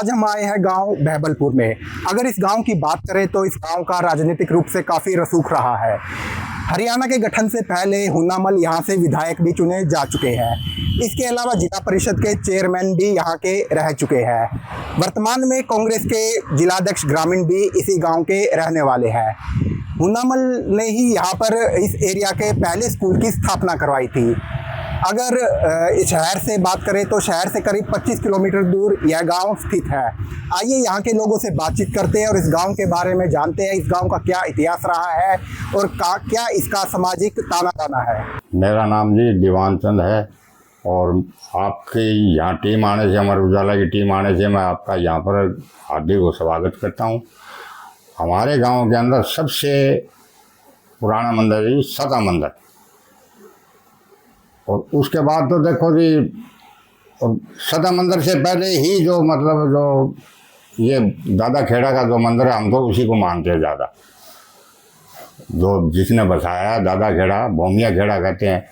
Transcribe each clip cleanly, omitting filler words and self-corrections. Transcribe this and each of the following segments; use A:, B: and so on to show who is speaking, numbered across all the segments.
A: आज हम आए हैं गांव बहबलपुर में। अगर इस गांव की बात करें तो इस गांव का राजनीतिक रूप से काफ़ी रसूख रहा है। हरियाणा के गठन से पहले हुन्नामल यहाँ से विधायक भी चुने जा चुके हैं। इसके अलावा जिला परिषद के चेयरमैन भी यहाँ के रह चुके हैं। वर्तमान में कांग्रेस के जिलाध्यक्ष ग्रामीण भी इसी गांव के रहने वाले हैं। हुन्नामल ने ही यहाँ पर इस एरिया के पहले स्कूल की स्थापना करवाई थी। अगर इस शहर से बात करें तो शहर से करीब 25 किलोमीटर दूर यह गांव स्थित है। आइए यहाँ के लोगों से बातचीत करते हैं और इस गांव के बारे में जानते हैं, इस गांव का क्या इतिहास रहा है और क्या इसका सामाजिक ताना बाना है।
B: मेरा नाम जी दीवान चंद है और आपकी यहाँ टीम आने से, अमर उजाला की टीम आने से मैं आपका यहाँ पर हार्दिक स्वागत करता हूँ। हमारे गांव के अंदर सबसे पुराना मंदिर है सदा मंदिर, और उसके बाद तो देखो जी सदा मंदिर से पहले ही जो ये दादा खेड़ा का जो मंदिर है, हम तो उसी को मानते हैं ज़्यादा। जो जिसने बसाया दादा खेड़ा, भूमिया खेड़ा कहते हैं।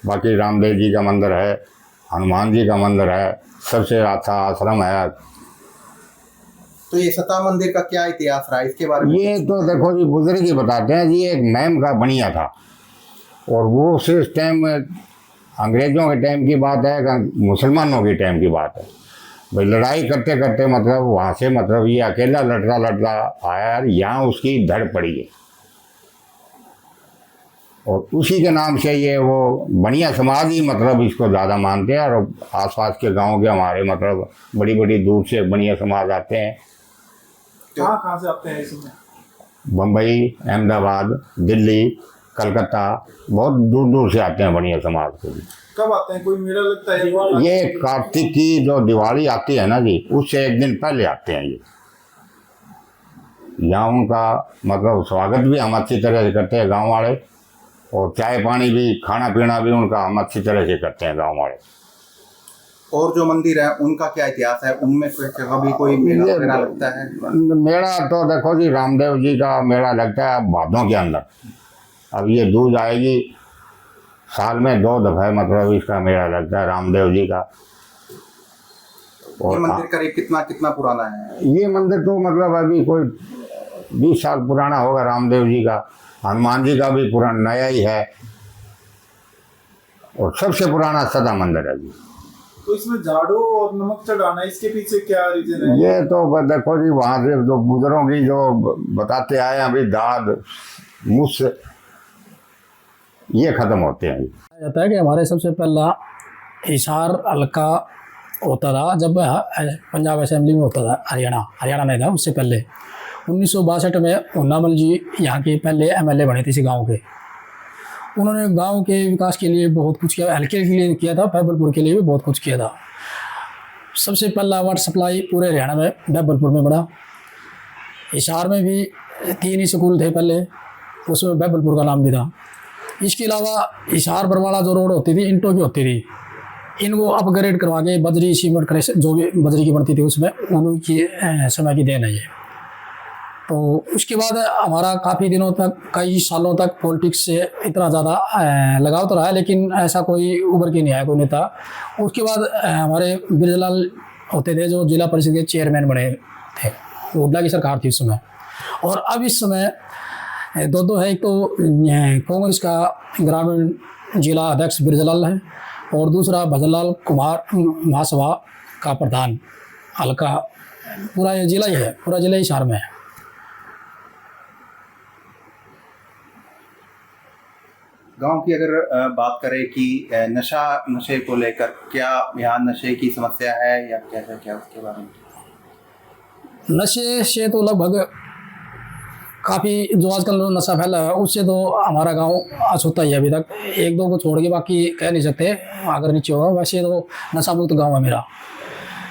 B: बाकी रामदेव जी का मंदिर है, हनुमान जी का मंदिर है, सबसे अच्छा आश्रम है।
A: तो ये सता मंदिर का क्या इतिहास रहा है, इसके बारे में?
B: ये तो देखो जी बुजुर्ग ही बताते हैं जी, एक मैम का बनिया था और वो उस टाइम अंग्रेज़ों के टाइम की बात है, मुसलमानों के टाइम की बात है। भाई लड़ाई करते करते वहाँ से ये अकेला लड़ता आया, यहाँ उसकी धड़ पड़ी है और उसी के नाम से ये वो बनिया समाज ही इसको ज़्यादा मानते हैं। और आसपास के गांव के हमारे बड़ी बड़ी दूर से बनिया समाज आते हैं।
C: कहाँ से आते हैं इसमें?
B: बम्बई, अहमदाबाद, दिल्ली, कलकत्ता, बहुत दूर दूर से आते हैं बनिया समाज के भी।
C: कब आते हैं? कोई मेला लगता है?
B: ये कार्तिक की जो दिवाली आती है ना जी, उससे एक दिन पहले आते हैं ये। यहाँ उनका स्वागत भी हम अच्छी तरह से करते हैं गांव वाले, और चाय पानी भी, खाना पीना भी उनका हम अच्छी तरह से करते हैं गांव वाले।
A: और जो मंदिर है उनका क्या इतिहास है? उनमें कभी कोई मेला वगैरह लगता है?
B: मेला तो देखो जी रामदेव जी का मेला लगता है भादों के अंदर। अब ये दूज आएगी, साल में 2 दफ़ा इसका मेला लगता है रामदेव जी का।
A: और ये मंदिर करीब कितना पुराना है?
B: ये मंदिर तो अभी कोई 20 साल पुराना होगा रामदेव जी का। हनुमान जी का भी पुराना नया ही है, और सबसे पुराना सदा मंदिर है जी।
C: तो इसमें झाड़ू और नमक चढ़ाना, इसके पीछे क्या रीजन है?
B: ये तो देखो जी वहाँ से जो बुजुर्गों की जो बताते आए हैं, अभी दाद मुझ ये ख़त्म होते हैं।
D: जाता है कि हमारे सबसे पहला हिसार हल्का होता था जब पंजाब असेंबली में होता था। हरियाणा नहीं था उससे पहले। 1962 में हुन्नामल जी यहाँ के पहले MLA बने थे इसी गांव के। उन्होंने गांव के विकास के लिए बहुत कुछ किया, हल्के के लिए किया था, बहबलपुर के लिए भी बहुत कुछ किया था। सबसे पहला वाटर सप्लाई पूरे हरियाणा में बहबलपुर में बढ़ा। हिसार में भी 3 ही स्कूल थे पहले, उसमें बहबलपुर का नाम भी था। इसके अलावा हिसार बरवाड़ा जो रोड होती थी ईंटों की होती थी, इनको अपग्रेड करवा के बजरी सीमेंट करे, जो भी बजरी की बनती थी उसमें उनकी समय की देन है ये। तो उसके बाद हमारा काफ़ी दिनों तक, कई सालों तक पॉलिटिक्स से इतना ज़्यादा लगाव तो रहा है, लेकिन ऐसा कोई उभर के नहीं आया कोई नेता। उसके बाद हमारे बिरजलाल होते थे जो जिला परिषद के चेयरमैन बने थे, हुड्डा की सरकार थी उस समय। और अब इस समय दो है, एक तो कांग्रेस का ग्रामीण जिला अध्यक्ष बिरजलाल है और दूसरा भजनलाल कुमार महासभा का प्रधान हल्का। पूरा ये जिला ही है, पूरा जिला हिसार में है।
A: गांव की अगर बात करें कि नशे को लेकर क्या यहाँ नशे की समस्या है या क्या उसके बारे में?
D: नशे से तो लगभग काफ़ी जो आजकल नशा फैला है उससे तो हमारा गांव अछूता ही है अभी तक। 1-2 को छोड़ के बाकी कह नहीं सकते अगर नीचे होगा। वैसे तो नशा मुक्त गांव है मेरा।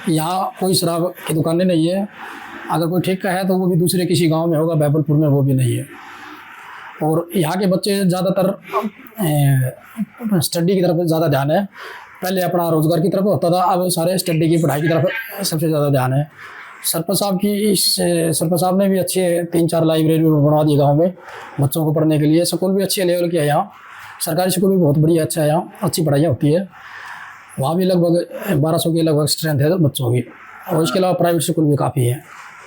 D: यहाँ कोई शराब की दुकानें नहीं है। अगर कोई ठेका है तो वो भी दूसरे किसी गांव में होगा, बहबलपुर में वो भी नहीं है। और यहाँ के बच्चे ज़्यादातर स्टडी की तरफ ज़्यादा ध्यान है। पहले अपना रोज़गार की तरफ होता था, अब सारे स्टडी की पढ़ाई की तरफ सबसे ज़्यादा ध्यान है। सरपंच साहब ने भी अच्छे 3-4 लाइब्रेरी बनवा दी गांव में बच्चों को पढ़ने के लिए। स्कूल भी अच्छे लेवल के है यहाँ, सरकारी स्कूल भी बहुत बढ़िया अच्छा है, यहाँ अच्छी पढ़ाई होती है। वहाँ भी लगभग 1200 की लगभग स्ट्रेंथ है बच्चों की। और इसके अलावा प्राइवेट स्कूल भी काफ़ी है।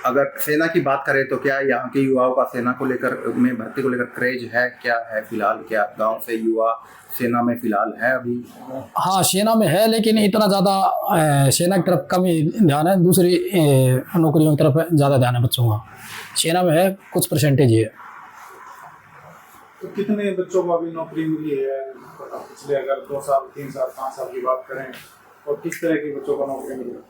A: अगर सेना की बात करें तो क्या यहाँ के युवाओं का सेना को लेकर में भर्ती को लेकर क्रेज है, क्या है फिलहाल, क्या गांव से युवा सेना में फिलहाल है अभी?
D: हाँ, सेना में है, लेकिन इतना ज़्यादा सेना की तरफ कम ही ध्यान है, दूसरी नौकरियों की तरफ ज़्यादा ध्यान है बच्चों का। सेना में है कुछ परसेंटेज ही है।
C: तो कितने बच्चों को अभी नौकरी मिली है पिछले, अगर 2 साल 3 साल 5 साल की बात करें, और किस तरह के बच्चों को नौकरी मिली है?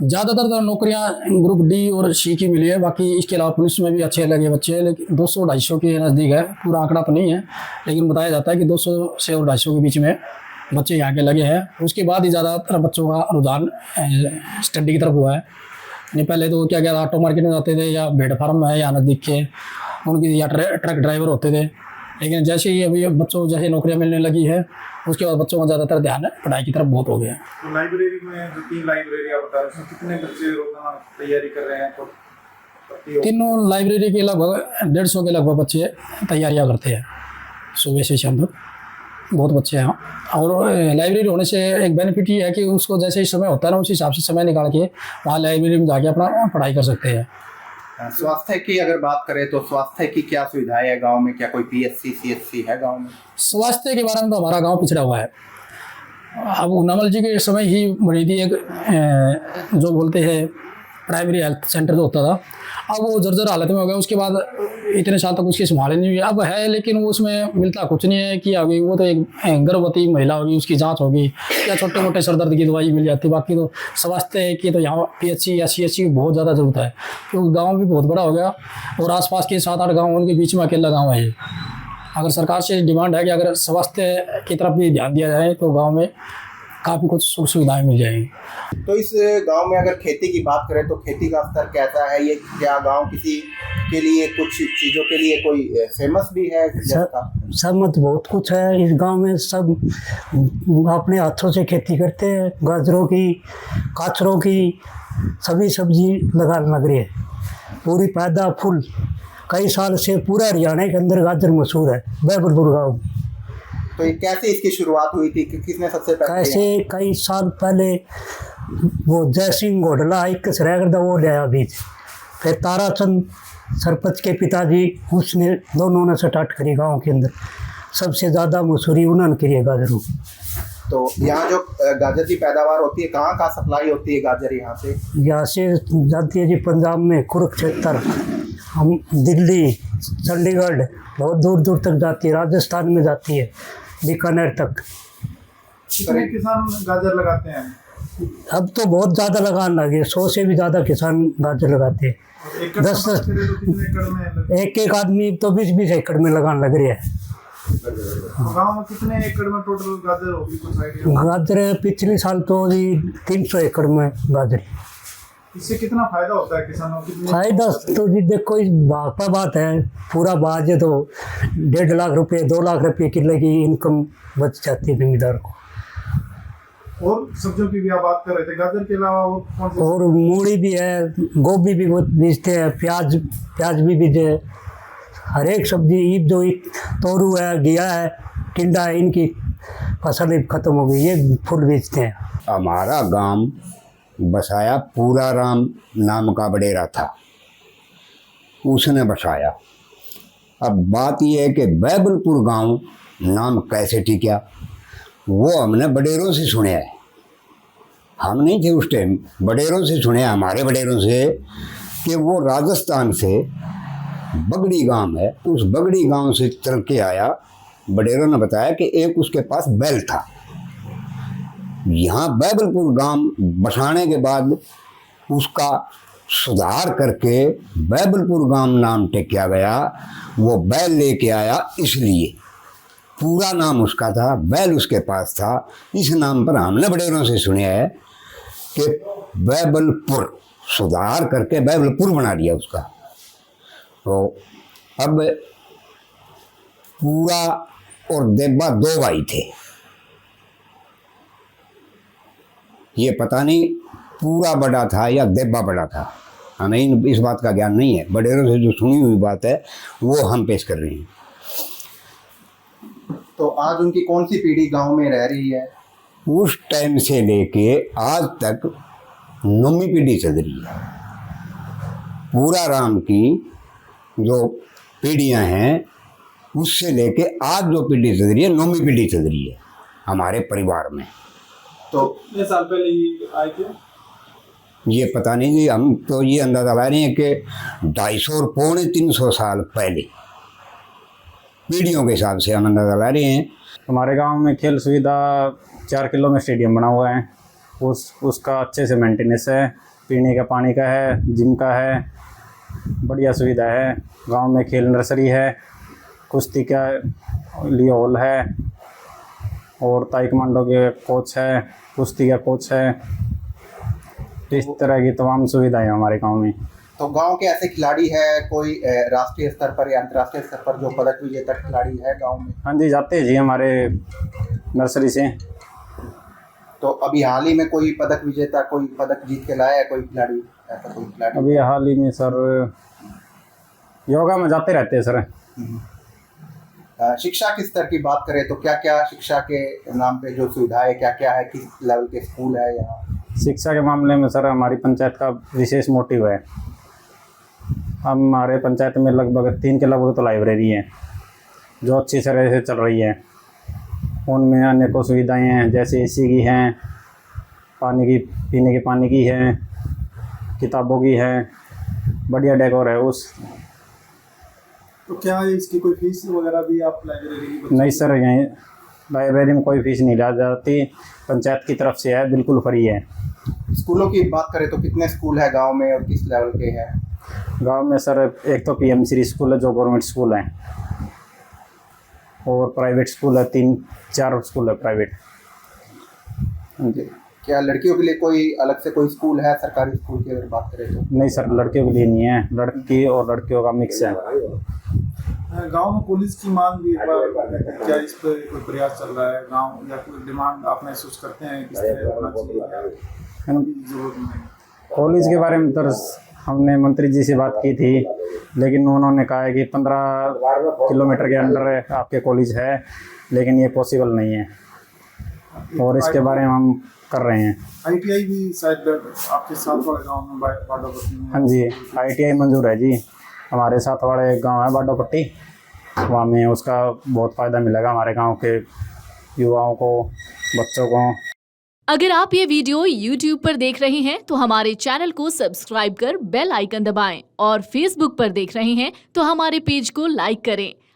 D: ज़्यादातर तो नौकरियां ग्रुप डी और सी की मिली है, बाकी इसके अलावा पुलिस में भी अच्छे लगे बच्चे, लेकिन 200-250 के नज़दीक है, पूरा आंकड़ा तो नहीं है, लेकिन बताया जाता है कि 200 से और 250 के बीच में बच्चे यहाँ के लगे हैं। उसके बाद ही ज़्यादातर बच्चों का रुझान स्टडी की तरफ हुआ है। नहीं पहले तो क्या क्या ऑटो मार्केट में जाते थे, या भेड़ फार्म है या नज़दीक के उनकी, या ट्रक ड्राइवर होते थे, लेकिन जैसे ही अभी बच्चों जैसे नौकरियां मिलने लगी है, उसके बाद बच्चों का ज़्यादातर ध्यान पढ़ाई की तरफ बहुत हो गया है।
C: तो लाइब्रेरी में जो 3 लाइब्रेरी आप बता रहे हैं, उसमें कितने बच्चे रोजाना तैयारी कर रहे हैं? तो
D: तीनों लाइब्रेरी के लगभग 150 के लगभग बच्चे तैयारियां करते हैं सुबह से शाम तक, बहुत बच्चे हैं। और लाइब्रेरी होने से एक बेनिफिट ये है कि उसको जैसे ही समय होता है ना, उस हिसाब से समय निकाल के वहाँ लाइब्रेरी में जाके अपना पढ़ाई कर सकते हैं।
A: स्वास्थ्य की अगर बात करें तो स्वास्थ्य की क्या सुविधाएं है गांव में? क्या कोई पीएचसी सीएचसी है गांव में?
D: स्वास्थ्य के बारे में तो हमारा गांव पिछड़ा हुआ है। अब हुन्नामल जी के समय ही बनी थी एक जो बोलते हैं प्राइमरी हेल्थ सेंटर जो होता था, अब वो जर्जर हालत में हो गया। उसके बाद इतने साल तक उसकी संभाल नहीं हुई, अब है लेकिन वो उसमें मिलता कुछ नहीं है कि अभी वो तो एक गर्भवती महिला होगी, उसकी जांच होगी, या छोटे मोटे सर दर्द की दवाई मिल जाती है। बाकी तो स्वास्थ्य की तो यहाँ पीएचसी या सीएचसी की बहुत ज़्यादा ज़रूरत है, क्योंकि गाँव भी बहुत बड़ा हो गया और आसपास के 7-8 गाँव उनके बीच में अकेला गाँव है। अगर सरकार से डिमांड है कि अगर स्वास्थ्य की तरफ भी ध्यान दिया जाए तो गाँव में काफ़ी कुछ सुख सुविधाएँ मिल जाएंगी।
A: तो इस गांव में अगर खेती की बात करें तो खेती का स्तर कैसा है? ये क्या गांव किसी के लिए कुछ चीज़ों के लिए कोई फेमस भी है?
E: सब मत बहुत कुछ है इस गांव में। सब अपने हाथों से खेती करते हैं, गाजरों की, काचरों की, सभी सब्जी लगाने लग रही है, पूरी पैदा फुल। कई साल से पूरा हरियाणा के अंदर गाजर मशहूर है, बैबलपुर गाँव।
A: तो ये कैसे इसकी शुरुआत हुई थी, किसने सबसे पहले?
E: कैसे कई साल पहले वो जय सिंह घोटला एक सरायगढ़ वो लिया बीज, फिर ताराचंद सरपंच के पिताजी उसने दोनों ने स्टार्ट करी गांव के अंदर। सबसे ज़्यादा मशहूरी उन्होंने करी है गाजरों।
A: तो यहाँ जो गाजर की पैदावार होती है, कहाँ कहाँ सप्लाई होती है गाजर यहाँ से?
E: यहाँ से जाती है जी पंजाब में कुरुक्षेत्र, हम दिल्ली, चंडीगढ़, बहुत दूर दूर तक जाती है, राजस्थान में जाती है, बीकानेर तक।
C: कितने किसान गाजर लगाते हैं?
E: अब तो बहुत ज़्यादा लगाने लगे, 100 से भी ज़्यादा किसान गाजर लगाते हैं। 10-10
C: कितने एकड़ में?
E: एक आदमी तो 20-20 एकड़ में लगाने लग रही है।
C: तो गाँव में कितने एकड़ में टोटल गाजर होगी, कुछ आइडिया?
E: गाजर पिछले साल तो जी 300 एकड़ में गाजर।
C: इससे कितना फायदा होता है किसानों को?
E: फायदा तो जी देखो इस बात पर बात है, पूरा बाज है तो 1.5 लाख रुपये 2 लाख रुपये किलो की इनकम बच जाती है जमींदार को।
C: और सब्जियों की भी आप बात कर रहे थे, गाजर के अलावा और कौन सी?
E: और मूली भी है, गोभी भी बहुत बीजते हैं, प्याज भी बीजे, हर एक सब्जी। ईद जो तोरू है, घिया है, टिंडा है, इनकी फसल खत्म हो गई, ये फूल बेचते हैं।
B: हमारा गांव बसाया पूरा राम नाम का बडेरा था, उसने बसाया। अब बात यह है कि बैबलपुर गांव नाम कैसे टिका, वो हमने बडेरों से सुने है। हम नहीं थे उस टाइम, बडेरों से सुने, हमारे बडेरों से, कि वो राजस्थान से बगड़ी गांव है, उस बगड़ी गांव से चल के आया। बडेरों ने बताया कि एक उसके पास बैल था। यहाँ बैबलपुर गांव बसाने के बाद उसका सुधार करके बैबलपुर गांव नाम टेकिया गया। वो बैल लेके आया, इसलिए पूरा नाम उसका था, बैल उसके पास था। इस नाम पर हमने बडेरों से सुने है कि बैबलपुर, सुधार करके बैबलपुर बना दिया उसका। तो अब पूरा और देब्बा 2 भाई थे, ये पता नहीं पूरा बड़ा था या देब्बा बड़ा था, हमें इस बात का ज्ञान नहीं है। बडेरों से जो सुनी हुई बात है वो हम पेश कर रहे हैं।
A: तो आज उनकी कौन सी पीढ़ी गांव में रह रही है?
B: उस टाइम से लेके आज तक 9वीं पीढ़ी चल रही है। पूरा राम की जो पीढ़ियां हैं उससे लेके आज जो पीढ़ी चल रही है 9वीं पीढ़ी चल रही है हमारे परिवार में।
C: तो कितने साल पहले ये आए थे?
B: ये पता नहीं जी, हम तो ये अंदाजा लगा रहे हैं कि 250 और 350 साल पहले, पीढ़ियों के हिसाब से हम अंदाजा लगा रहे हैं।
F: हमारे गांव में खेल सुविधा 4 किलो में स्टेडियम बना हुआ है, उसका अच्छे से मेंटेनेंस है, पीने का पानी का है, जिम का है, बढ़िया सुविधा है। गांव में खेल नर्सरी है, कुश्ती का लिए हॉल है और ताइक्वांडो के कोच है, कुश्ती का कोच है। इस तरह की तमाम सुविधाएं हैं हमारे गांव में।
A: तो गांव के ऐसे खिलाड़ी है कोई राष्ट्रीय स्तर पर या अंतर्राष्ट्रीय स्तर पर जो पदक विजेता खिलाड़ी है गांव में?
F: हाँ जी, जाते हैं जी हमारे नर्सरी से।
A: तो अभी हाल ही में कोई पदक विजेता कोई पदक जीत के लाया है कोई खिलाड़ी, ऐसा कोई खिलाड़ी?
F: अभी हाल ही में सर योगा में जाते रहते हैं सर।
A: शिक्षा के स्तर की बात करें तो क्या क्या शिक्षा के नाम पे जो सुविधाएं क्या क्या है, किस लेवल के स्कूल है यहाँ?
F: शिक्षा के मामले में सर हमारी पंचायत का विशेष मोटिव है। हमारे पंचायत में लगभग 3 के लगभग तो लाइब्रेरी है जो अच्छी तरह से चल रही है। उनमें अनेकों सुविधाएं हैं, जैसे एसी की हैं, पानी की पीने के पानी की है, किताबों की है, बढ़िया डेकोर है। उस
C: तो क्या इसकी कोई फीस वगैरह भी आप लाइब्रेरी की बच्चों
F: नहीं सर, यहीं लाइब्रेरी में कोई फीस नहीं ली जाती, पंचायत की तरफ से है, बिल्कुल फ्री है।
A: स्कूलों की बात करें तो कितने स्कूल है गांव में और किस लेवल के हैं?
F: गांव में सर एक तो पीएम श्री स्कूल है जो गवर्नमेंट स्कूल है, और प्राइवेट स्कूल है 3-4 स्कूल है प्राइवेट।
A: क्या लड़कियों के लिए कोई अलग से कोई स्कूल है सरकारी स्कूल की अगर बात करें तो?
F: नहीं सर, लड़कियों के लिए नहीं है, लड़की और लड़कियों का मिक्स है।
C: गांव में पुलिस की मांग भी एक बार, क्या इस पर कोई प्रयास चल रहा है गांव, या कोई डिमांड आप महसूस करते हैं किस तरह होना चाहिए? जरूरत नहीं।
F: कॉलेज के बारे में तो हमने मंत्री जी से बात की थी, लेकिन उन्होंने कहा है कि 15 किलोमीटर के अंडर आपके कॉलेज है, लेकिन ये पॉसिबल नहीं है और इसके बारे में हम कर रहे हैं।
C: ITI भी शायद आपके साथ वाले गांव में बाडोपट्टी में?
F: हाँ जी, ITI मंजूर है जी। हमारे साथ वाले गांव है बाडोपट्टी, वहाँ में उसका बहुत फ़ायदा मिलेगा हमारे गांव के युवाओं को, बच्चों को।
G: अगर आप ये वीडियो YouTube पर देख रहे हैं तो हमारे चैनल को सब्सक्राइब कर बेल आइकन दबाएं, और Facebook पर देख रहे हैं तो हमारे पेज को लाइक करें।